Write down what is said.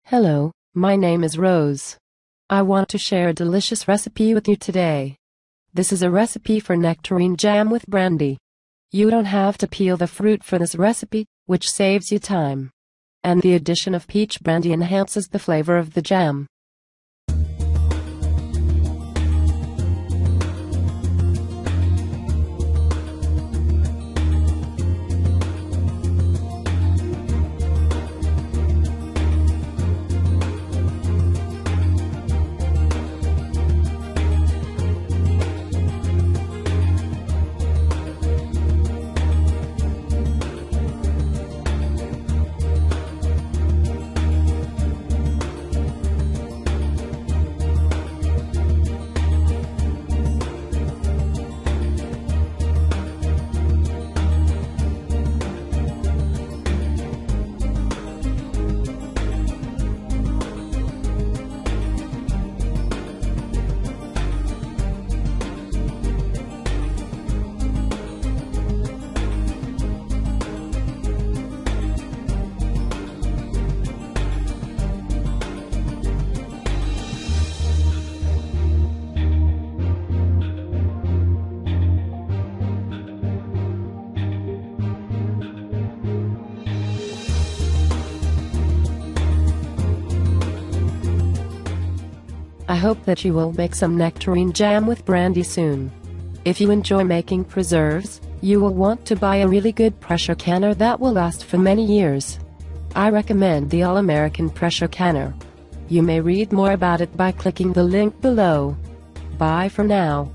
Hello, my name is Rose. I want to share a delicious recipe with you today. This is a recipe for nectarine jam with brandy. You don't have to peel the fruit for this recipe, which saves you time. And the addition of peach brandy enhances the flavor of the jam. I hope that you will make some nectarine jam with brandy soon. If you enjoy making preserves, you will want to buy a really good pressure canner that will last for many years. I recommend the All-American pressure canner. You may read more about it by clicking the link below. Bye for now.